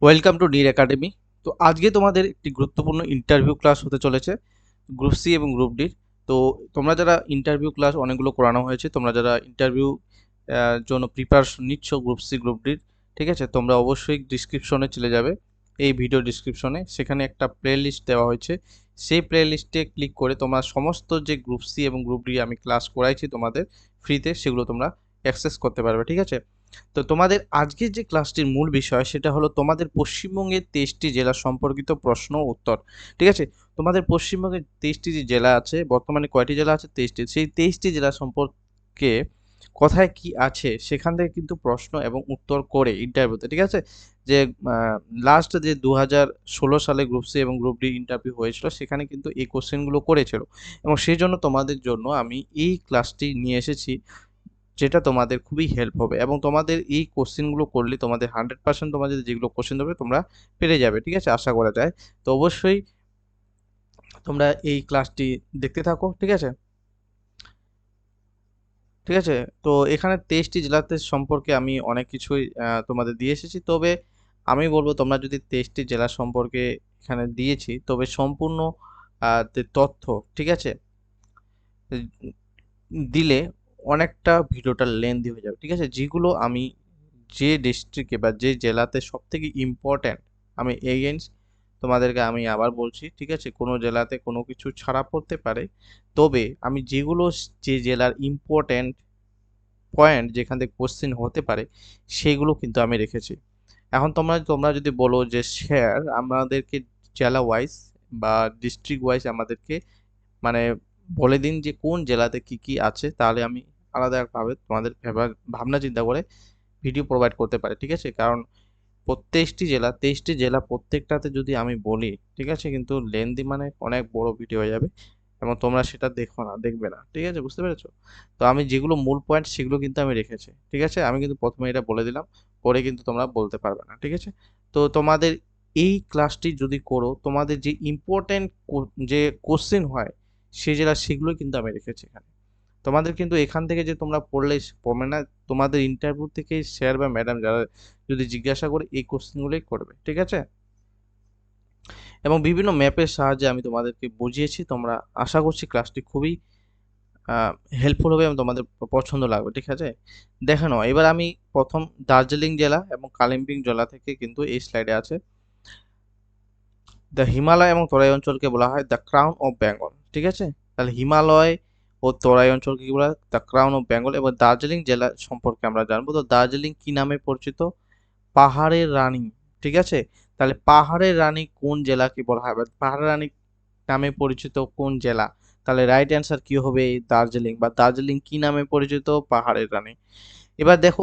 Welcome to নির academy. তো আজকে তোমাদের একটি গুরুত্বপূর্ণ ইন্টারভিউ ক্লাস হতে চলেছে গ্রুপ সি এবং গ্রুপ ডির। তো তোমরা যারা ইন্টারভিউ ক্লাস অনেকগুলো করানো হয়েছে, তোমরা যারা ইন্টারভিউ জন্য প্রিপারেশন নিচ্ছ গ্রুপ সি গ্রুপ ডির, ঠিক আছে, তোমরা অবশ্যই ডিসক্রিপশনে চলে যাবে। এই ভিডিও ডিসক্রিপশনে সেখানে একটা প্লে লিস্ট দেওয়া হয়েছে। সেই প্লে লিস্টে ক্লিক করে তোমরা সমস্ত যে গ্রুপ সি এবং গ্রুপ ডি আমি ক্লাস করাইছি তোমাদের ফ্রিতে, সেগুলো তোমরা অ্যাক্সেস করতে পারবে, ঠিক আছে। তো তোমাদের আজকের যে ক্লাসটির মূল বিষয় সেটা হলো তোমাদের পশ্চিমবঙ্গের 23টি জেলা সম্পর্কিত প্রশ্ন ও উত্তর, ঠিক আছে। তোমাদের পশ্চিমবঙ্গের 23টি যে জেলা আছে, বর্তমানে কয়টি জেলা আছে? 23টি। সেই 23টি জেলা সম্পর্কে কোথায় কি আছে সেখান থেকে কিন্তু প্রশ্ন এবং উত্তর করে ইন্টারভিউতে, ঠিক আছে। যে লাস্ট যে 2016 সালে গ্রুপ সি এবং গ্রুপ ডি ইন্টারভিউ হয়েছিল, সেখানে কিন্তু এই কোশ্চেনগুলো করেছিল, এবং সেই জন্য তোমাদের জন্য আমি এই ক্লাসটি নিয়ে এসেছি, যেটা তোমাদের খুবই হেল্প হবে। এবং তোমাদের এই কোশ্চেনগুলো করলে তোমাদের 100% তোমাদের যেগুলো কোশ্চেন দেবে তোমরা পেরে যাবে, ঠিক আছে, আশা করা যায়। তো অবশ্যই তোমরা এই ক্লাসটি দেখতে থাকো, ঠিক আছে। ঠিক আছে, তো এখানে 23টি জেলাতে সম্পর্কে আমি অনেক কিছুই তোমাদের দিয়ে এসেছি। তবে আমি বলবো, তোমরা যদি 23টি জেলা সম্পর্কে এখানে দিয়েছি, তবে সম্পূর্ণ যে তথ্য, ঠিক আছে, দিলে অনেকটা ভিডিওটা লেন্দি হয়ে যাবে, ঠিক আছে। যেগুলো আমি যে ডিস্ট্রিক্টে বা যে জেলাতে সব থেকে ইম্পর্ট্যান্ট, আমি এগেইনস্ট তোমাদেরকে আমি আবার বলছি, ঠিক আছে, কোনো জেলাতে কোনো কিছু ছাড়া পড়তে পারে, তবে আমি যেগুলো যে জেলার ইম্পর্ট্যান্ট পয়েন্ট যেখান থেকে কোশ্চেন হতে পারে সেগুলো কিন্তু আমি রেখেছি। এখন তোমরা তোমরা যদি বলো যে স্যার আমাদেরকে জেলা ওয়াইজ বা ডিস্ট্রিক্ট ওয়াইজ আমাদেরকে মানে বলে দিন যে কোন জেলাতে কি কি আছে, তাহলে আমি আলাদাভাবে তোমাদের ভাবনা চিন্তা করে ভিডিও প্রোভাইড করতে পারি, ঠিক আছে। কারণ প্রত্যেকটি জেলা 23টি জেলা প্রত্যেকটাতে যদি আমি বলি, ঠিক আছে, কিন্তু লেন্দি মানে অনেক বড় ভিডিও হয়ে যাবে, এবং তোমরা সেটা দেখবে না, ঠিক আছে, বুঝতে পেরেছো। তো আমি যেগুলো মূল পয়েন্ট সেগুলো কিন্তু আমি রেখেছি, ঠিক আছে। আমি কিন্তু প্রথমে এটা বলে দিলাম, পরে কিন্তু তোমরা বলতে পারবে না, ঠিক আছে। তো তোমাদের এই ক্লাসটি যদি করো, তোমাদের যে ইম্পর্টেন্ট যে কোশ্চেন হয় সেই জেলা, সেগুলো কিন্তু আমি রেখেছি এখানে। তোমাদের কিন্তু এখান থেকে যে তোমরা পড়লে পড়বে না, তোমাদের ইন্টারভিউ থেকে স্যার বা ম্যাডাম যারা যদি জিজ্ঞাসা করে এই কোশ্চেনগুলোই করবে, ঠিক আছে। এবং বিভিন্ন ম্যাপের সাহায্যে আমি তোমাদেরকে বুঝিয়েছি, তোমরা আশা করছি ক্লাসটি খুবই হেল্পফুল হবে এবং তোমাদের পছন্দ লাগবে, ঠিক আছে। দেখে নাও, এবার আমি প্রথম দার্জিলিং জেলা এবং কালিম্পং জেলা থেকে কিন্তু এই স্লাইডে আছে। দ্য হিমালয় এবং তরাই অঞ্চলকে বলা হয় দ্য ক্রাউন অফ বেঙ্গল, ঠিক আছে। তাহলে হিমালয় ও তরাই অঞ্চলকে কি বলা হয়? The crown of Bengal. এবার দার্জিলিং জেলা সম্পর্কে আমরা জানবো। তো দার্জিলিং কি নামে পরিচিত? পাহাড়ের রানী, ঠিক আছে। তাহলে পাহাড়ের রানী কোন জেলাকে বলা হয়, বা পাহাড়ের রানী নামে পরিচিত কোন জেলা? তাহলে রাইট অ্যান্সার কি হবে? দার্জিলিং। বা দার্জিলিং কি নামে পরিচিত? পাহাড়ের রানী। এবার দেখো,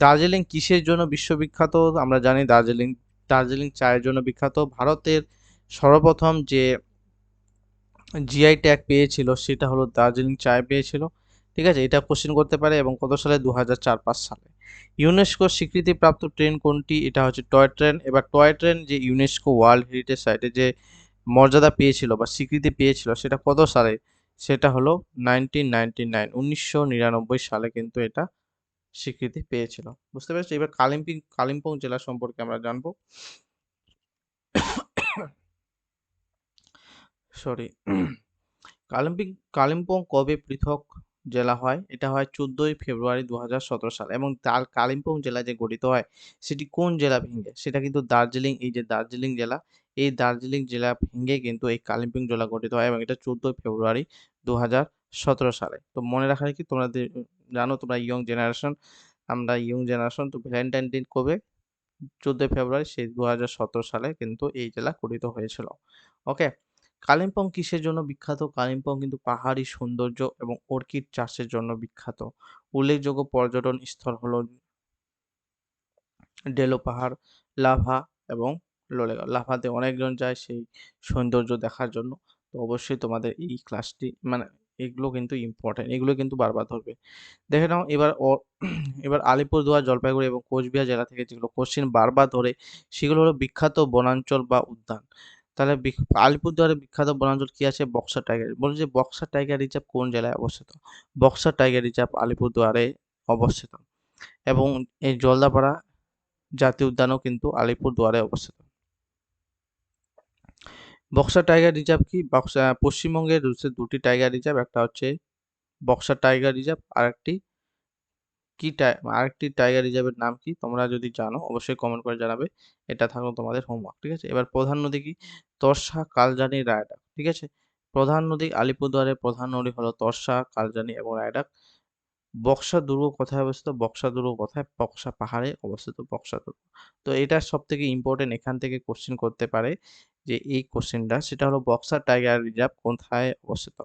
দার্জিলিং কিসের জন্য বিশ্ববিখ্যাত? আমরা জানি দার্জিলিং দার্জিলিং চায়ের জন্য বিখ্যাত। ভারতের সর্বপ্রথম যে জিআই ট্যাগ পেয়েছিল সেটা হলো দার্জিলিং চায় পেয়েছিল, ঠিক আছে। এটা কোশ্চেন করতে পারে। এবং কত সালে? 2004-5 সালে। ইউনেস্কো স্বীকৃতিপ্রাপ্ত ট্রেন কোনটি? এটা হচ্ছে টয় ট্রেন। এবার টয় ট্রেন যে ইউনেস্কো ওয়ার্ল্ড হেরিটেজ সাইটে যে মর্যাদা পেয়েছিল বা স্বীকৃতি পেয়েছিল, সেটা কত সালে? সেটা হলো 1999, 1999 সালে কিন্তু এটা স্বীকৃতি পেয়েছিল, বুঝতে পেরেছি। এবার কালিম্পং জেলা সম্পর্কে আমরা জানবো। সরি। কালিম্পং কালিম্পং কবে পৃথক জেলা হয়? এটা হয় 14ই ফেব্রুয়ারি 2017 সালে। এবং তার কালিম্পং জেলা যে গঠিত হয় সেটি কোন জেলা ভেঙে? সেটা কিন্তু দার্জিলিং, এই যে দার্জিলিং জেলা, এই দার্জিলিং জেলা ভেঙে কিন্তু এই কালিম্পং জেলা গঠিত হয়, এবং এটা 14ই ফেব্রুয়ারি 2017 সালে। তো মনে রাখা কি, তোমরা জানো, তোমরা ইয়ং জেনারেশন, আমরা ইয়ং জেনারেশন। তো ভ্যালেন্টাইন দিন কবে? 14ই ফেব্রুয়ারি, সেই 2017 সালে কিন্তু এই জেলা গঠিত হয়েছিল। ওকে। কালিম্পং কিসের জন্য বিখ্যাত? কালিম্পং কিন্তু পাহাড়ি সৌন্দর্য এবং অর্কিড চাষের জন্য বিখ্যাত। উল্লেখযোগ্য পর্যটন স্থল হলো ডেলো পাহাড়, লাভা এবং লোলেগাঁও। লাভাতে অনেকজন যায় সেই সৌন্দর্য দেখার জন্য। তো অবশ্যই তোমাদের এই ক্লাসটি মানে এগুলো কিন্তু ইম্পর্টেন্ট, এগুলো কিন্তু বারবার ধরবে। দেখে নাও এবার এবার আলিপুরদুয়ার, জলপাইগুড়ি এবং কোচবিহার জেলা থেকে যেগুলো কোশ্চেন বারবার ধরে, সেগুলো হলো বিখ্যাত বনাঞ্চল বা উদ্যান। তাহলে আলিপুরদুয়ারের বিখ্যাত বনাঞ্চল কি আছে? Boxer tiger. বলে যে বক্সার টাইগার রিজার্ভ কোন জেলায় অবস্থিত? বক্সার টাইগার রিজার্ভ আলিপুরদুয়ারে অবস্থিত। এবং এই জলদাপাড়া জাতীয় উদ্যানও কিন্তু আলিপুরদুয়ারে অবস্থিত। বক্সা টাইগার রিজার্ভ কি? পশ্চিমবঙ্গের রয়েছে দুটি টাইগার রিজার্ভ, একটা হচ্ছে বক্সা টাইগার রিজার্ভ, আরেকটি টাইগার রিজার্ভের নাম কি? তোমরা যদি জানো অবশ্যই কমেন্ট করে জানাবে। এটা থাকলো তোমাদের হোমওয়ার্ক, ঠিক আছে? এবার প্রধান নদী কি? তরসা, কালজানি, রায়ডাক, ঠিক আছে? প্রধান নদী আলিপুরদুয়ারের প্রধান নদী হলো তরসা, কালজানি এবং রায়ডাক। বক্সা দুর্গ কোথায় অবস্থিত? বক্সা দুর্গ কোথায়? বক্সা পাহাড়ে অবস্থিত বক্সা দুর্গ। তো এটা সবথেকে ইম্পর্টেন্ট, এখান থেকে কোশ্চেন করতে পারে যে এই কোশ্চেনটা, সেটা হলো বক্সা টাইগার রিজার্ভ কোথায় অবস্থিত?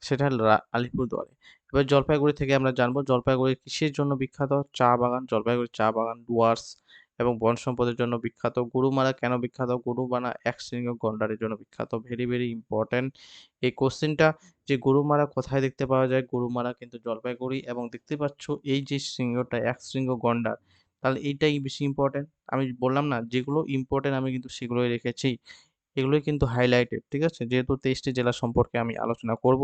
সেটা হলো আলিপুরদুয়ারে। এবার জলপাইগুড়ি থেকে আমরা জানবো জলপাইগুড়ি কিসের জন্য বিখ্যাত? চা বাগান, জলপাইগুড়ি চা বাগান, ডুয়ার্স এবং বন সম্পদের জন্য বিখ্যাত। গরুমারা কেন বিখ্যাত? গরুমারা একশৃঙ্গ গন্ডারের জন্য বিখ্যাত। ভেরি ভেরি ইম্পর্টেন্ট এই কোশ্চেনটা, যে গরুমারা কোথায় দেখতে পাওয়া যায়? গরুমারা কিন্তু জলপাইগুড়ি, এবং দেখতে পাচ্ছ এই যে শৃঙ্গটা একশৃঙ্গ গন্ডার, তাহলে এইটাই বেশি ইম্পর্টেন্ট। আমি বললাম না যেগুলো ইম্পর্টেন্ট আমি কিন্তু সেগুলোই রেখেছি, এগুলোই কিন্তু হাইলাইটেড, ঠিক আছে? যেহেতু 23টি জেলা সম্পর্কে আমি আলোচনা করব,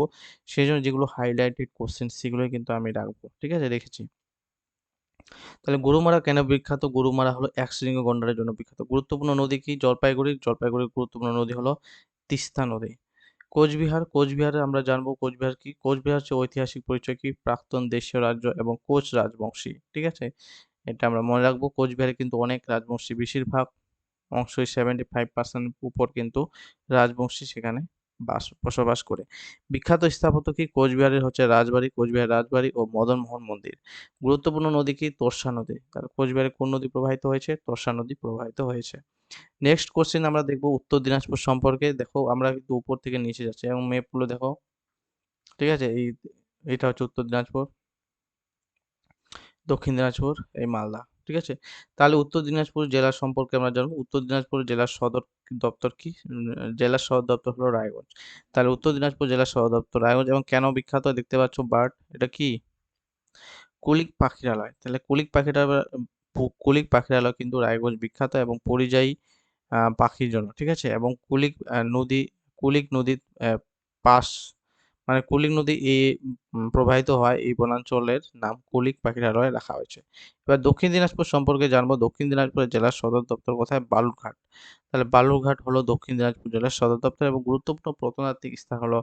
সেজন্য যেগুলো হাইলাইটেড কোশ্চেন সেগুলোই কিন্তু আমি রাখবো, ঠিক আছে? রেখেছি। তাহলে গরুমারা কেন বিখ্যাত? গরুমারা হলো একশৃঙ্গ গন্ডারের জন্য বিখ্যাত। গুরুত্বপূর্ণ নদী কি? জলপাইগুড়ির গুরুত্বপূর্ণ নদী হলো তিস্তা নদী। কোচবিহারে আমরা জানবো কোচবিহার কি? কোচবিহার হচ্ছে ঐতিহাসিক পরিচয় কি? প্রাক্তন দেশীয় রাজ্য এবং কোচ রাজবংশী, ঠিক আছে? এটা আমরা মনে রাখবো। কোচবিহারে কিন্তু অনেক রাজবংশী, বেশিরভাগ অংশই 75% উপর কিন্তু রাজবংশী সেখানে বসবাস করে। বিখ্যাত স্থাপত্য কি? কোচবিহারের হচ্ছে রাজবাড়ি, কোচবিহার রাজবাড়ি ও মদনমোহন মন্দির। গুরুত্বপূর্ণ নদী কি? তোর্ষা নদী। তাহলে কোচবিহারে কোন নদী প্রবাহিত হয়েছে? তোর্ষা নদী প্রবাহিত হয়েছে। নেক্সট কোশ্চেন আমরা দেখবো উত্তর দিনাজপুর সম্পর্কে। দেখো আমরা কিন্তু উপর থেকে নিচে যাচ্ছি এবং ম্যাপগুলো দেখো, ঠিক আছে? এটা হচ্ছে উত্তর দিনাজপুর, দক্ষিণ দিনাজপুর, এই মালদা, ঠিক আছে? তাহলে উত্তর দিনাজপুর জেলা সম্পর্কে আমরা জানবো। উত্তর দিনাজপুর জেলার সদর দপ্তর কি? জেলার সদর দপ্তর হলো রায়গঞ্জ। তাহলে উত্তর দিনাজপুর জেলার সদর দপ্তর রায়গঞ্জ। এবং কেন বিখ্যাত? দেখতে পাচ্ছ বার্ড, এটা কি? কুলিক পাখিরালয়। তাহলে কুলিক পাখিরালয় কিন্তু রায়গঞ্জ বিখ্যাত এবং পরিযায়ী পাখির জন্য, ঠিক আছে? এবং কুলিক নদীর পাশ, মানে কুলিক নদী প্রবাহিত হয় এই বনাঞ্চলের নাম কুলিক পাখিরালয় রাখা হয়েছে। এবার দক্ষিণ দিনাজপুর সম্পর্কে জানবো। দক্ষিণ দিনাজপুর জেলার সদর দপ্তর কোথায়? বালুরঘাট। তাহলে বালুরঘাট হলো দক্ষিণ দিনাজপুর জেলার সদর দপ্তর এবং গুরুত্বপূর্ণ প্রত্নতাত্ত্বিক স্থান হলো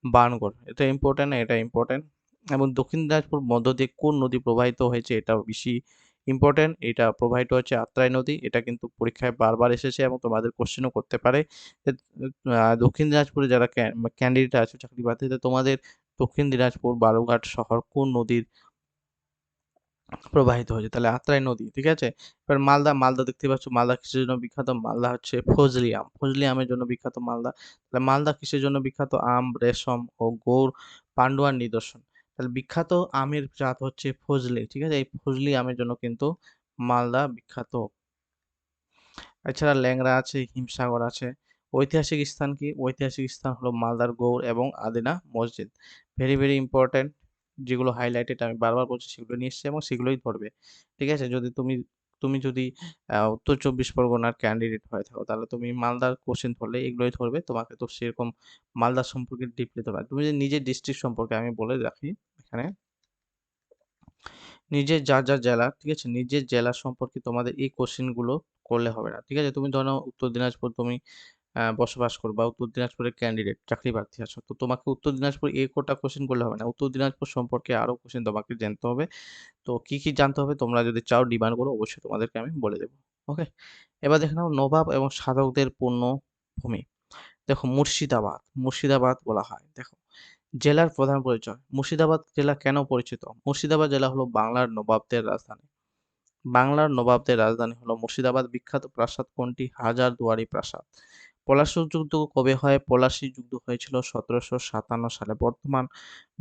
বাণগড়। এটা ইম্পর্টেন্ট, এটা ইম্পর্টেন্ট। এবং দক্ষিণ দিনাজপুর মধ্য দিয়ে কোন নদী প্রবাহিত হয়েছে? এটাও বেশি ইম্পর্টেন্ট। এটা প্রবাহিত হচ্ছে আত্রাই নদী। এটা কিন্তু পরীক্ষায় বারবার এসেছে এবং তোমাদের কোশ্চেনও করতে পারে। দক্ষিণ দিনাজপুরে যারা ক্যান্ডিডেট আছে চাকরি প্রার্থীদের, তোমাদের দক্ষিণ দিনাজপুর বালুরঘাট শহর কোন নদীর প্রবাহিত হয়েছে? তাহলে আত্রাই নদী, ঠিক আছে? এবার মালদা দেখতে পাচ্ছ, মালদা কিসের জন্য বিখ্যাত? মালদা হচ্ছে ফজলি আমের জন্য বিখ্যাত মালদা। তাহলে মালদা কিসের জন্য বিখ্যাত? আম, রেশম ও গৌড় পান্ডুয়ার নিদর্শন। তাহলে বিখ্যাত আমের জাত হচ্ছে ফজলি, ঠিক আছে? এই ফজলি আমের জন্য কিন্তু মালদা বিখ্যাত। এছাড়া ল্যাংড়া আছে, হিমসাগর আছে। ঐতিহাসিক স্থান কি? ঐতিহাসিক স্থান হলো মালদার গৌড় এবং আদিনা মসজিদ। ভেরি ভেরি ইম্পর্টেন্ট, যেগুলো হাইলাইটেড আমি বারবার বলছি সেগুলো নিয়ে এসেছি এবং সেগুলোই ধরবে, ঠিক আছে? যদি তুমি তুমি যদি উত্তর চব্বিশ পরগনার ক্যান্ডিডেট হয়ে থাকো, তাহলে তুমি মালদার কোশ্চেন ধরলে এগুলোই ধরবে, তোমাকে তো সেরকম মালদা সম্পর্কে ডিপলি ধরবে। তুমি যদি নিজের ডিস্ট্রিক্ট সম্পর্কে আমি বলে রাখি এখানে, নিজের যা জেলা, ঠিক আছে? নিজের জেলা সম্পর্কে তোমাদের এই কোশ্চেন গুলো করলে হবে না, ঠিক আছে? তুমি ধরো উত্তর দিনাজপুর তুমি বসবাস করো বা উত্তর দিনাজপুরের ক্যান্ডিডেট চাকরি প্রার্থী আছো, তো তোমাকে উত্তর দিনাজপুর এই কোটা কোশ্চেন করলে হবে না, উত্তর দিনাজপুর সম্পর্কে আরো কোশ্চেন তোমাকে জানতে হবে। তো কি কি জানতে হবে তোমরা যদি চাও ডিমান্ড করো, অবশ্যই তোমাদেরকে আমি বলে দেবো। ওকে, এবার দেখে নাও নবাব এবং সাধকদের পূর্ণ ভূমি। দেখো মুর্শিদাবাদ বলা হয়। দেখো জেলার প্রধান পরিচয়। মুর্শিদাবাদ জেলা কেন পরিচিত? মুর্শিদাবাদ জেলা হলো বাংলার নবাবদের রাজধানী হলো মুর্শিদাবাদ। বিখ্যাত প্রাসাদ কোনটি? হাজারদুয়ারি প্রাসাদ। পলাশী যুদ্ধ কবে হয়? পলাশী যুদ্ধ হয়েছিল 1757 সালে। বর্তমান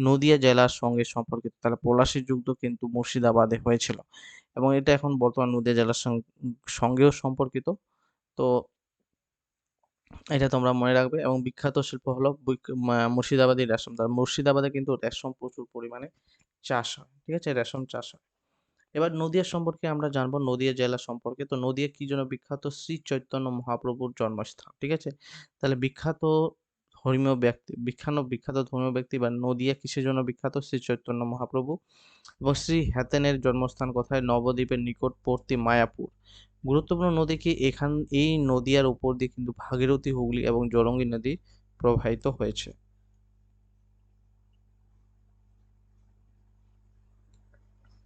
নদিয়া জেলার সঙ্গে সম্পর্কিত। তাহলে পলাশী যুদ্ধ কিন্তু মুর্শিদাবাদে হয়েছিল এবং এটা এখন বর্তমান নদিয়া জেলার সঙ্গেও সম্পর্কিত। তো এটা তোমরা মনে রাখবে। এবং বিখ্যাত শিল্প হলো মুর্শিদাবাদী রেশম। তার মুর্শিদাবাদে কিন্তু রেশম প্রচুর পরিমাণে চাষ হয়, ঠিক আছে? রেশম চাষ হয়। এবার নদীয়া সম্পর্কে আমরা জানবো, নদীয়া জেলা সম্পর্কে। তো নদীয়া কি জন্য বিখ্যাত? শ্রী চৈতন্য মহাপ্রভুর জন্মস্থান, ঠিক আছে? তাহলে বিখ্যাত ধর্মীয় ব্যক্তি বিখ্যাত ধর্মীয় ব্যক্তি বা নদিয়া কিসের জন্য বিখ্যাত? শ্রী চৈতন্য মহাপ্রভু। এবং শ্রী হেতেনের জন্মস্থান কোথায়? নবদ্বীপের নিকটবর্তী মায়াপুর। গুরুত্বপূর্ণ নদী কি? এই নদীয়ার উপর দিয়ে কিন্তু ভাগীরথী, হুগলি এবং জলঙ্গি নদী প্রবাহিত হয়েছে।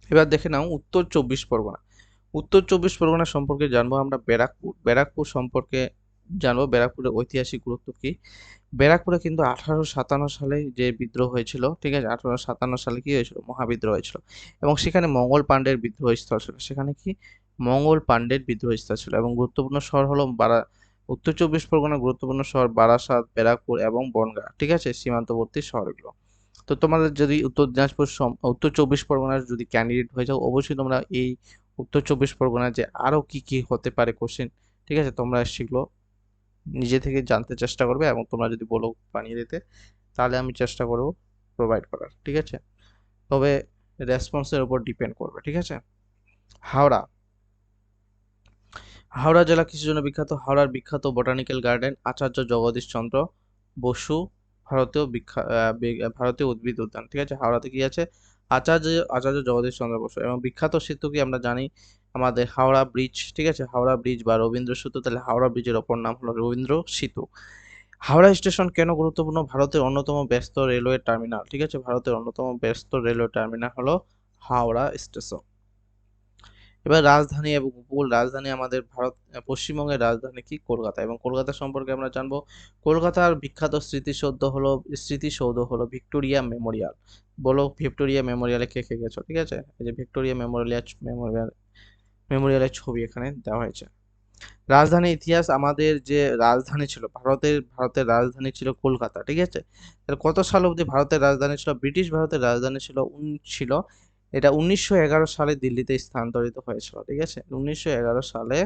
এবার দেখে নাও উত্তর চব্বিশ পরগনা। উত্তর চব্বিশ পরগনা সম্পর্কে জানবো আমরা ব্যারাকপুর সম্পর্কে জানবো। ব্যারাকপুরের ঐতিহাসিক গুরুত্ব কি? ব্যারাকপুরে কিন্তু 1857 সালে যে বিদ্রোহ হয়েছিল, ঠিক আছে, 1857 সালে কি হয়েছিল? মহাবিদ্রোহ হয়েছিল এবং সেখানে মঙ্গল পাণ্ডের বিদ্রোহ স্থল ছিল। সেখানে কি মঙ্গল পাণ্ডের বিদ্রোহ স্থল ছিল এবং গুরুত্বপূর্ণ শহর হলো উত্তর চব্বিশ পরগনার গুরুত্বপূর্ণ শহর বারাসাত, ব্যারাকপুর এবং বনগাঁ, ঠিক আছে, সীমান্তবর্তী শহরগুলো। তো তোমাদের যদি উত্তর চব্বিশ পরগনার যদি ক্যান্ডিডেট হয়ে যাও, অবশ্যই তোমরা এই উত্তর চব্বিশ পরগনার যে আরো কি কি হতে পারে কোশ্চেন, ঠিক আছে, তোমরা সেগুলো নিজে থেকে জানতে চেষ্টা করবে এবং তোমরা যদি বলো বানিয়ে দিতে, তাহলে আমি চেষ্টা করব প্রোভাইড করার, ঠিক আছে। তবে রেসপন্সের উপর ডিপেন্ড করবে, ঠিক আছে। হাওড়া। হাওড়া জেলা কিসের জন্য বিখ্যাত? হাওড়ার বিখ্যাত বোটানিক্যাল গার্ডেন, আচার্য জগদীশ চন্দ্র বসু ভারতীয় উদ্ভিদ উদ্যান, ঠিক আছে। হাওড়াতে কি আছে? আচার্য আচার্য জগদীশ চন্দ্র বসু। এবং বিখ্যাত সেতু কি আমরা জানি? আমাদের হাওড়া ব্রিজ, ঠিক আছে, হাওড়া ব্রিজ বা রবীন্দ্র সেতু। তাহলে হাওড়া ব্রিজের অপর নাম হলো রবীন্দ্র সেতু। হাওড়া স্টেশন কেন গুরুত্বপূর্ণ? ভারতের অন্যতম ব্যস্ত রেলওয়ে টার্মিনাল, ঠিক আছে, ভারতের অন্যতম ব্যস্ত রেলওয়ে টার্মিনাল হলো হাওড়া স্টেশন। এবার রাজধানী এবং উপকূল। রাজধানী আমাদের পশ্চিমবঙ্গের রাজধানী কি? কলকাতা। এবং কলকাতা সম্পর্কে আমরা জানবো, কলকাতার বিখ্যাত স্মৃতিসৌধ হলো ভিক্টোরিয়া মেমোরিয়াল। বলো ভিক্টোরিয়া মেমোরিয়ালে কে কে গেছো, ঠিক আছে। এই যে ভিক্টোরিয়া মেমোরিয়ালের ছবি এখানে দেওয়া হয়েছে। রাজধানী ইতিহাস। আমাদের যে রাজধানী ছিল ভারতের রাজধানী ছিল কলকাতা, ঠিক আছে। তাহলে কত সাল অবধি ভারতের রাজধানী ছিল? ব্রিটিশ ভারতের রাজধানী ছিল এটা 1911 সালে দিল্লিতে স্থানান্তরিত হয়েছিল, ঠিক আছে। 1911 সালে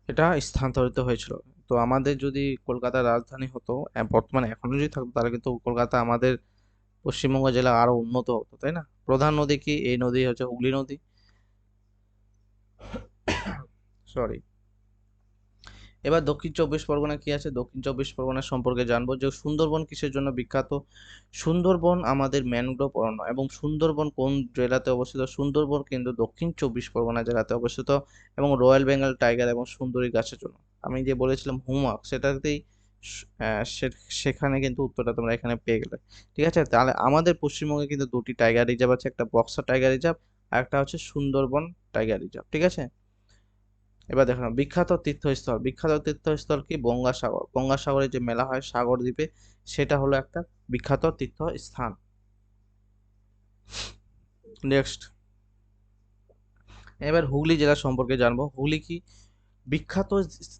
এটা স্থানান্তরিত হয়েছিল। তো আমাদের যদি কলকাতার রাজধানী হতো, বর্তমানে এখনো যদি থাকতো, তাহলে কিন্তু কলকাতা আমাদের পশ্চিমবঙ্গ জেলা আরো উন্নত হতো, তাই না? প্রধান নদী কি? এই নদী হচ্ছে হুগলি নদী, সরি। এবার দক্ষিণ চব্বিশ পরগনা কি আছে? দক্ষিণ চব্বিশ পরগনা সম্পর্কে জানবো যে সুন্দরবন কিসের জন্য বিখ্যাত? সুন্দরবন আমাদের ম্যানগ্রোভ অরণ্য। এবং সুন্দরবন কোন জেলাতে অবস্থিত? সুন্দরবন কিন্তু দক্ষিণ চব্বিশ পরগনা জেলাতে অবস্থিত এবং রয়্যাল বেঙ্গল টাইগার এবং সুন্দরী গাছের জন্য। আমি যে বলেছিলাম হোমওয়ার্ক, সেটাতেই সেখানে কিন্তু উত্তরটা তোমরা এখানে পেয়ে গেলে, ঠিক আছে। তাহলে আমাদের পশ্চিমবঙ্গে কিন্তু দুটি টাইগার রিজার্ভ আছে, একটা বক্সা টাইগার রিজার্ভ আর একটা হচ্ছে সুন্দরবন টাইগার রিজার্ভ, ঠিক আছে। এবার দেখো বিখ্যাত তীর্থস্থল কি? গঙ্গাসাগরে যে মেলা হয় সাগর দ্বীপে, সেটা হলো একটা বিখ্যাত তীর্থস্থান। নেক্সট, এবার হুগলি জেলা সম্পর্কে জানবো। হুগলি কি বিখ্যাত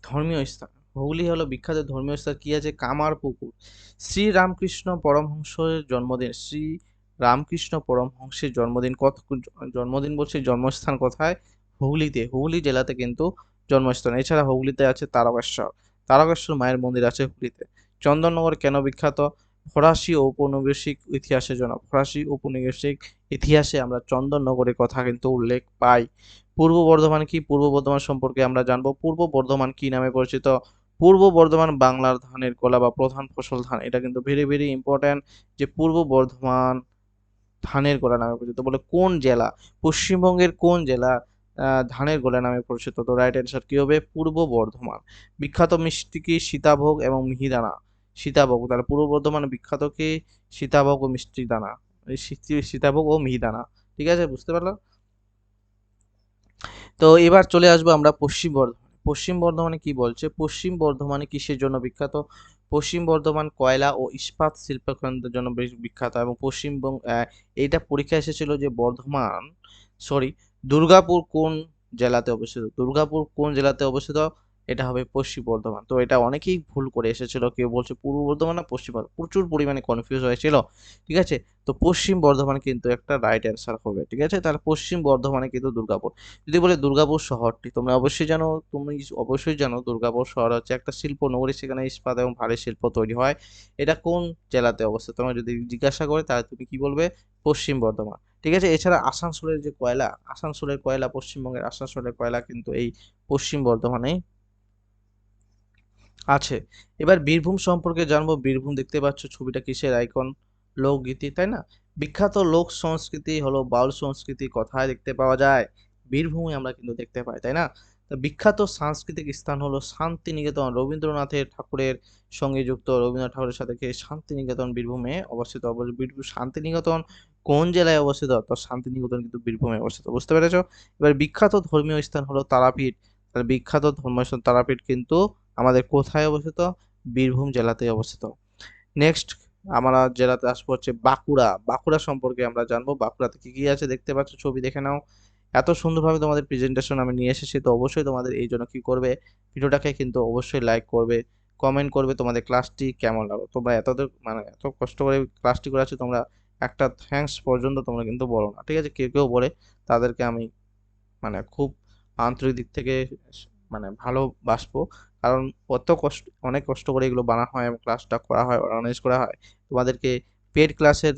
ধর্মীয় স্থান? হুগলি হলো বিখ্যাত ধর্মীয় স্থান কি আছে? কামারপুকুর। শ্রী রামকৃষ্ণ পরমহংসের জন্মদিন, শ্রী রামকৃষ্ণ পরমহংসের জন্মদিন বলছে, জন্মস্থান কোথায়? হুগলিতে, হুগলি জেলাতে কিন্তু জন্মস্থান। এছাড়া হুগলিতে আছে তারকেশ্বর মায়ের মন্দির আছে হুগলিতে। চন্দননগর কেন বিখ্যাত? ফরাসি ঔপনিবেশিক ইতিহাসের জন্য। ফরাসি ঔপনিবেশিক ইতিহাসে আমরা চন্দননগরের কথা কিন্তু উল্লেখ পাই। পূর্ব বর্ধমান কি? পূর্ব বর্ধমান সম্পর্কে আমরা জানবো। পূর্ব বর্ধমান কি নামে পরিচিত? পূর্ব বর্ধমান বাংলার ধানের গোলা বা প্রধান ফসল ধান। এটা কিন্তু ভেরি ভেরি ইম্পর্ট্যান্ট যে পূর্ব বর্ধমান ধানের গোলা নামে পরিচিত। বলে কোন জেলা? পশ্চিমবঙ্গের কোন জেলা ধানের গোলা নামে পরিচিত? তো রাইট অ্যান্সার কি হবে? পূর্ব বর্ধমান। বিখ্যাত মিষ্টি কি? সীতাভোগ এবং মিহিদানা। সীতাভোগ। তাহলে পূর্ব বর্ধমানে বিখ্যাত কি? সীতাভোগ ও মিষ্টি দানা। এই সীতাভোগ ও মিহিদানা, ঠিক আছে, বুঝতে পারলো? তো এবার চলে আসবো আমরা পশ্চিম বর্ধমান। পশ্চিম বর্ধমানে কি বলছে? পশ্চিম বর্ধমানে কিসের জন্য বিখ্যাত? পশ্চিম বর্ধমান কয়লা ও ইস্পাত শিল্পকেন্দ্রের জন্য বেশ বিখ্যাত। এবং পশ্চিমবঙ্গ এইটা পরীক্ষা এসেছিল যে দুর্গাপুর কোন জেলাতে অবস্থিত? দুর্গাপুর কোন জেলাতে অবস্থিত? এটা হবে পশ্চিম বর্ধমান। তো এটা অনেকেই ভুল করে এসেছিল, কেউ বলছে পূর্ব বর্ধমান না পশ্চিম বর্ধমান, প্রচুর পরিমাণে কনফিউজ হয়েছিল, ঠিক আছে। তো পশ্চিম বর্ধমান কিন্তু একটা রাইট অ্যান্সার হবে, ঠিক আছে। তাহলে পশ্চিম বর্ধমানে কিন্তু দুর্গাপুর। যদি বলে দুর্গাপুর শহরটি, তুমি অবশ্যই জানো দুর্গাপুর শহর হচ্ছে একটা শিল্প নগরী, সেখানে ইস্পাত এবং ভারী শিল্প তৈরি হয়। এটা কোন জেলাতে অবস্থিত? তোমার যদি জিজ্ঞাসা করে তাহলে তুমি কি বলবে? পশ্চিম বর্ধমান, ঠিক আছে। এছাড়া আসানসোলের কয়লা, পশ্চিমবঙ্গের আসানসোলের কয়লা কিন্তু এই পশ্চিম বর্ধমানে আছে। এবার বীরভূম সম্পর্কে জানবো। বীরভূম দেখতে পাচ্ছ ছবিটা কিসের আইকন? লোকগীতি, তাই না? বিখ্যাত লোক সংস্কৃতি হলো বাউল সংস্কৃতি, কোথায় দেখতে পাওয়া যায়? বীরভূমে আমরা কিন্তু দেখতে পাই, তাই না? তো বিখ্যাত সাংস্কৃতিক স্থান হলো শান্তিনিকেতন, রবীন্দ্রনাথের ঠাকুরের সঙ্গে যুক্ত, রবীন্দ্রনাথ ঠাকুরের সাথে শান্তিনিকেতন বীরভূমে অবস্থিত। বীরভূম শান্তিনিকেতন কোন জেলায় অবস্থিত? তো শান্তিনিকেতন কিন্তু বীরভূমে অবস্থিত, বুঝতে পেরেছো? এবার বিখ্যাত ধর্মীয় স্থান হলো তারাপীঠ। তাহলে বিখ্যাত ধর্মীয় স্থান তারাপীঠ কিন্তু আমাদের কোথায় অবস্থিত? বীরভূম জেলাতে অবস্থিত। নেক্সট আমরা জেলাতে আসবো হচ্ছে বাঁকুড়া। বাঁকুড়া সম্পর্কে আমরা জানবো। বাঁকুড়াতে কি কি আছে দেখতে পাচ্ছ, ছবি দেখে নাও। এত সুন্দরভাবে তোমাদের প্রেজেন্টেশন আমি নিয়ে এসেছি, তো অবশ্যই তোমাদের এই জন্য কি করবে, ভিডিওটাকে কিন্তু অবশ্যই লাইক করবে, কমেন্ট করবে তোমাদের ক্লাসটি কেমন লাগলো। তোমরা এতদের মানে এত কষ্ট করে ক্লাসটি করাচ্ছি, তোমরা একটা থ্যাঙ্কস পর্যন্ত তোমরা কিন্তু বলো না, ঠিক আছে? কেউ কেউ বলে, তাদেরকে আমি মানে খুব আন্তরিক দিক থেকে মানে ভালোবাসবো। কারণ অত কষ্ট, অনেক কষ্ট করে এগুলো বানানো হয় এবং ক্লাসটা করা হয়, অর্গানাইজ করা হয়। তোমাদেরকে পেড ক্লাসের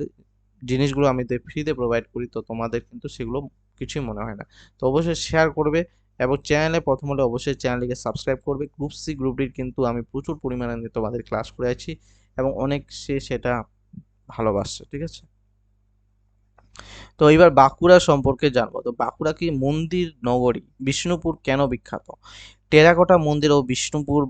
জিনিসগুলো আমি ফ্রিতে প্রোভাইড করি, তো তোমাদের কিন্তু সেগুলো কিছুই মনে হয় না। তো অবশ্যই শেয়ার করবে এবং চ্যানেলে প্রথম হলে অবশ্যই চ্যানেলটিকে সাবস্ক্রাইব করবে। গ্রুপ সি গ্রুপটির কিন্তু আমি প্রচুর পরিমাণে তোমাদের ক্লাস করেছি এবং অনেক সে সেটা ভালোবাসছে, ঠিক আছে? তো এবার বাঁকুড়া সম্পর্কে জানবো। তো বাঁকুড়া কি মন্দির নগরী? বিষ্ণুপুর কেন বিখ্যাত? টেরাকোটা মন্দির ও বিষ্ণুপুর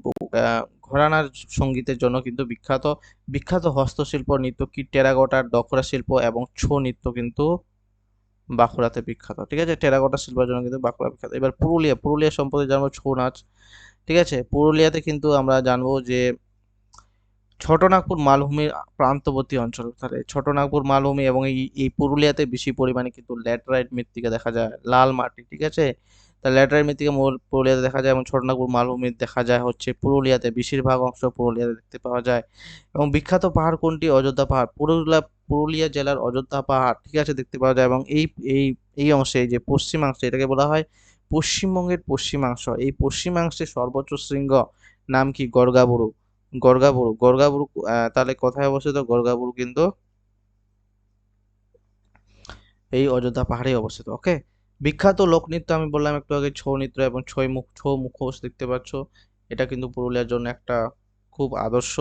ঘরানার সঙ্গীতের জন্য কিন্তু বিখ্যাত। বিখ্যাত হস্তশিল্প নৃত্য কি? টেরাকোটার ডোকরা শিল্প এবং ছৌ নৃত্য কিন্তু বাঁকুড়াতে বিখ্যাত, ঠিক আছে? টেরাকোটা শিল্পের জন্য কিন্তু বাঁকুড়া বিখ্যাত। এবার পুরুলিয়া, পুরুলিয়া সম্পর্কে জানবো। ছৌ নাচ, ঠিক আছে? পুরুলিয়াতে কিন্তু আমরা জানবো যে ছোটনাগপুর মালভূমির প্রান্তবর্তী অঞ্চল, তাহলে ছোটনাগপুর মালভূমি এবং এই পুরুলিয়াতে বেশি পরিমাণে কিন্তু ল্যাটেরাইট মৃত্তিকা দেখা যায়, লাল মাটি, ঠিক আছে? তা ল্যাটেরাইট মৃত্তিকা পুরুলিয়াতে দেখা যায় এবং ছোটনাগপুর মালভূমি দেখা যায় হচ্ছে পুরুলিয়াতে, বেশিরভাগ অংশ পুরুলিয়াতে দেখতে পাওয়া যায়। এবং বিখ্যাত পাহাড় কোনটি? অযোধ্যা পাহাড়। পুরুলিয়া জেলার অযোধ্যা পাহাড়, ঠিক আছে, দেখতে পাওয়া যায়। এবং এই এই অংশে, এই যে পশ্চিমাংশে, এটাকে বলা হয় পশ্চিমবঙ্গের পশ্চিমাংশ। এই পশ্চিমাংশের সর্বোচ্চ শৃঙ্গ নাম কি? গর্গাবুরু। গর্গাবুরু, গর্গাবুরু তাহলে কোথায় অবস্থিত? গর্গাবুরু কিন্তু এই অযোধ্যা পাহাড়ে অবস্থিত, ওকে? বিখ্যাত লোকনৃত্য আমি বললাম একটু আগে, ছৌ নৃত্য এবং ছৌ মুখোশ দেখতে পাচ্ছ। এটা কিন্তু পুরুলিয়ার জন্য একটা খুব আদর্শ,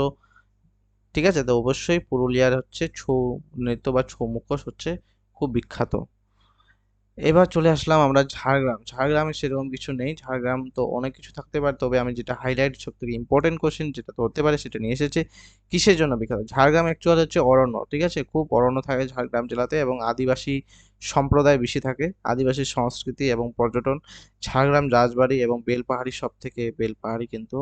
ঠিক আছে? তো অবশ্যই পুরুলিয়ার হচ্ছে ছৌ নৃত্য বা ছৌ মুখোশ হচ্ছে খুব বিখ্যাত। এবার চলে আসলাম আমরা ঝাড়গ্রাম। ঝাড়গ্রামে সেরকম কিছু নেই। ঝাড়গ্রাম তো অনেক কিছু থাকতে পারে, তবে আমি যেটা হাইলাইট, সব থেকে ইম্পর্টেন্ট কোশ্চেন যেটা তো হতে পারে সেটা নিয়ে এসেছে। কিসের জন্য বিখ্যাত? ঝাড়গ্রাম অ্যাকচুয়ালি হচ্ছে অরণ্য, ঠিক আছে? খুব অরণ্য থাকে ঝাড়গ্রাম জেলাতে এবং আদিবাসী সম্প্রদায় বেশি থাকে, আদিবাসী সংস্কৃতি এবং পর্যটন। ঝাড়গ্রাম রাজবাড়ি এবং বেলপাহাড়ি, বেলপাহাড়ি কিন্তু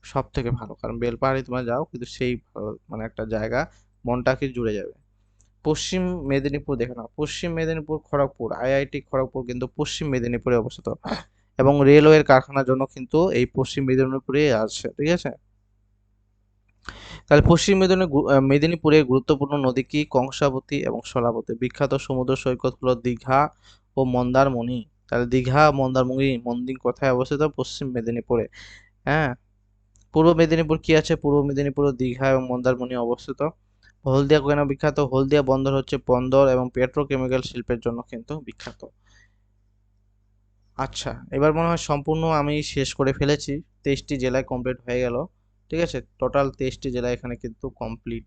সব থেকে ভালো, কারণ বেলপাহাড়ি তোমরা যাও কিন্তু সেই ভালো মানে একটা জায়গা, মনটাকে জুড়ে যাবে। পশ্চিম মেদিনীপুর দেখে নাও। পশ্চিম মেদিনীপুর খড়গপুর, আইআইটি খড়গপুর কিন্তু পশ্চিম মেদিনীপুরে অবস্থিত এবং রেলওয়ের কারখানার জন্য কিন্তু এই পশ্চিম মেদিনীপুরে আছে, ঠিক আছে? তাহলে পশ্চিম মেদিনীপুরের গুরুত্বপূর্ণ নদী কি? কংসাবতী এবং শলাবতী। বিখ্যাত সমুদ্র সৈকত হলো দীঘা ও মন্দারমণি। তাহলে দীঘা, মন্দারমণি মন্দির কোথায় অবস্থিত? পশ্চিম মেদিনীপুরে। হ্যাঁ। পূর্ব মেদিনীপুর কি আছে? পূর্ব মেদিনীপুরে দীঘা এবং মন্দারমণি অবস্থিত। হলদিয়া কেন বিখ্যাত? হলদিয়া বন্দর হচ্ছে বন্দর এবং পেট্রোকেমিক্যাল শিল্পের জন্য কিন্তু বিখ্যাত। আচ্ছা, এবার মনে হয় সম্পূর্ণ আমি শেষ করে ফেলেছি। 23টি জেলায় কমপ্লিট হয়ে গেল, ঠিক আছে? টোটাল 23টি জেলা এখানে কিন্তু কমপ্লিট।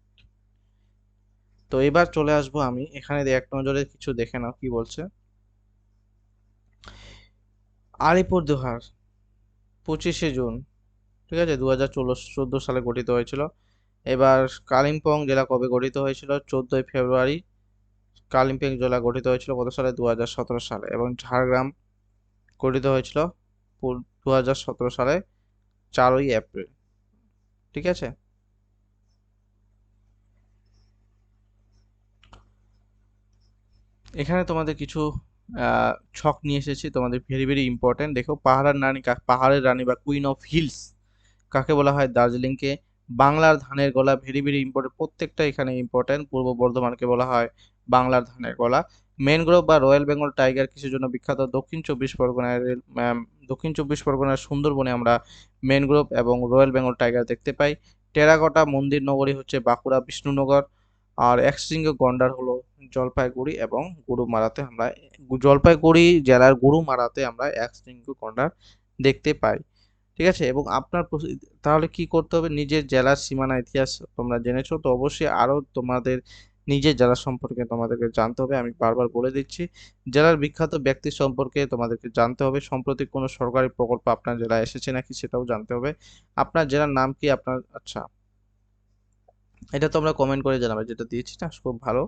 তো এবার চলে আসবো আমি এখানে, এক নজরে কিছু দেখে নাও কি বলছে। আলিপুরদুয়ার 25শে জুন, ঠিক আছে, 2014 সালে গঠিত হয়েছিল। এবার কালিম্পং জেলা কবে গঠিত হয়েছিল? 14ই ফেব্রুয়ারি। কালিম্পং জেলা গঠিত হয়েছিল কত সালে? 2017 সালে। এবং ঝাড়গ্রাম গঠিত হয়েছিল 2017 সালে 4ই এপ্রিল, ঠিক আছে? এখানে তোমাদের কিছু ছক নিয়ে এসেছি, তোমাদের ভেরি ভেরি ইম্পর্টেন্ট। দেখো, পাহাড়ের রানী বা কুইন অফ হিলস কাকে বলা হয়? দার্জিলিংকে। বাংলার ধানের গলা, ভেরি ভেরি ইম্পর্টেন্ট, প্রত্যেকটা এখানে ইম্পর্টেন্ট। পূর্ব বর্ধমানকে বলা হয় বাংলার ধানের গলা। ম্যানগ্রোভ বা রয়্যাল বেঙ্গল টাইগার কিসের জন্য বিখ্যাত? দক্ষিণ চব্বিশ পরগনার সুন্দরবনে আমরা ম্যানগ্রোভ এবং রয়্যাল বেঙ্গল টাইগার দেখতে পাই। টেরাকোটা মন্দির নগরী হচ্ছে বাঁকুড়া বিষ্ণুনগর। আর একশৃঙ্গ গন্ডার হলো জলপাইগুড়ি এবং গরুমারাতে আমরা, জলপাইগুড়ি জেলার গরুমারাতে আমরা একশৃঙ্গ গন্ডার দেখতে পাই, ঠিক আছে? এবং তাহলে কি করতে হবে, নিজের জেলার সীমানা ইতিহাস তোমরা জেনেছো, তো অবশ্যই আরো তোমাদের নিজের জেলা সম্পর্কে তোমাদেরকে জানতে হবে। আমি বারবার বলে দিচ্ছি, জেলার বিখ্যাত ব্যক্তি সম্পর্কে তোমাদেরকে জানতে হবে, সম্প্রতি কোনো সরকারি প্রকল্প আপনার জেলায় এসেছে নাকি সেটাও জানতে হবে, আপনার জেলার নাম কি, আপনার আচ্ছা এটা তোমরা কমেন্ট করে জানাবে, যেটা দিয়েছি না খুব ভালো।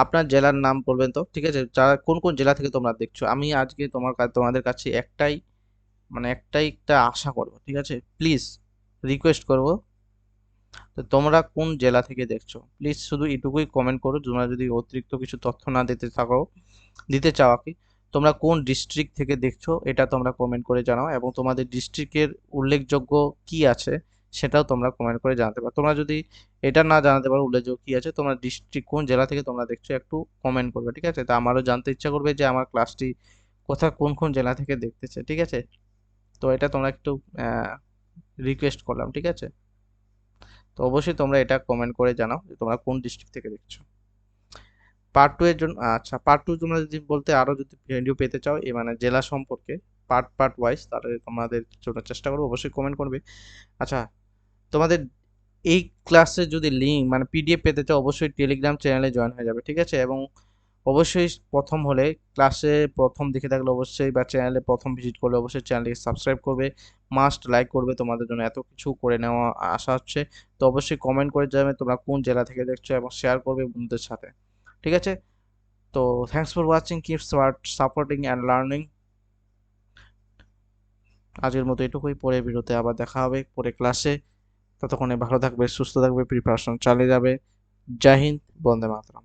আপনার জেলার নাম বলবেন তো, ঠিক আছে, যারা কোন কোন জেলা থেকে তোমরা দেখছো। আমি আজকে তোমাদের কাছে একটাই একটা আশা করবো, ঠিক আছে, প্লিজ রিকোয়েস্ট করব, তো তোমরা কোন জেলা থেকে দেখছো প্লিজ শুধু এটুকুই কমেন্ট করো। তোমরা যদি অতিরিক্ত কিছু তথ্য না দিতে চাও কি, তোমরা কোন ডিস্ট্রিক্ট থেকে দেখছো এটা তোমরা কমেন্ট করে জানাও, এবং তোমাদের ডিস্ট্রিক্টের উল্লেখযোগ্য কি আছে সেটাও তোমরা কমেন্ট করে জানাতে পারো। তোমরা যদি এটা না জানাতে পারো উল্লেখযোগ্য কি আছে, তোমরা ডিস্ট্রিক্ট কোন জেলা থেকে তোমরা দেখছো একটু কমেন্ট করবে, ঠিক আছে, তা আমারও জানতে ইচ্ছা করবে যে আমার ক্লাসটি কোন কোন জেলা থেকে দেখতেছে, ঠিক আছে। তো এটা তোমরা একটু রিকোয়েস্ট করলাম, ঠিক আছে। তো অবশ্যই তোমরা এটা কমেন্ট করে জানাও যে তোমরা কোন ডিস্ট্রিক্ট থেকে দেখছো। পার্ট টু এর জন্য, আচ্ছা পার্ট টু তোমরা যদি বলতে আরো যদি ভিডিও পেতে চাও এই জেলা সম্পর্কে পার্ট ওয়াইজ, তাহলে তোমাদের জন্য চেষ্টা করবো, অবশ্যই কমেন্ট করবে। আচ্ছা, তোমাদের এই ক্লাসে যদি লিঙ্ক পিডিএফ পেতে চাও অবশ্যই টেলিগ্রাম চ্যানেলে জয়েন হয়ে যাবে, ঠিক আছে। এবং অবশ্যই প্রথম হলে, ক্লাসে প্রথম দেখে থাকলে অবশ্যই, বা চ্যানেলে প্রথম ভিজিট করলে অবশ্যই চ্যানেলটিকে সাবস্ক্রাইব করবে, মাস্ট লাইক করবে, তোমাদের জন্য এত কিছু করে নেওয়া আশা হচ্ছে। তো অবশ্যই কমেন্ট করে যাবে তোমরা কোন জেলা থেকে দেখছো, এবং শেয়ার করবে বন্ধুদের সাথে, ঠিক আছে। তো thanks for watching, keep supporting and learning. আজকের মতো এটুকুই, পরে ভিডিওতে আবার দেখা হবে পরে ক্লাসে। ততক্ষণে ভালো থাকবে, সুস্থ থাকবে, প্রিপারেশন চালিয়ে যাবে। জয় হিন্দ, বন্দে মাতরম।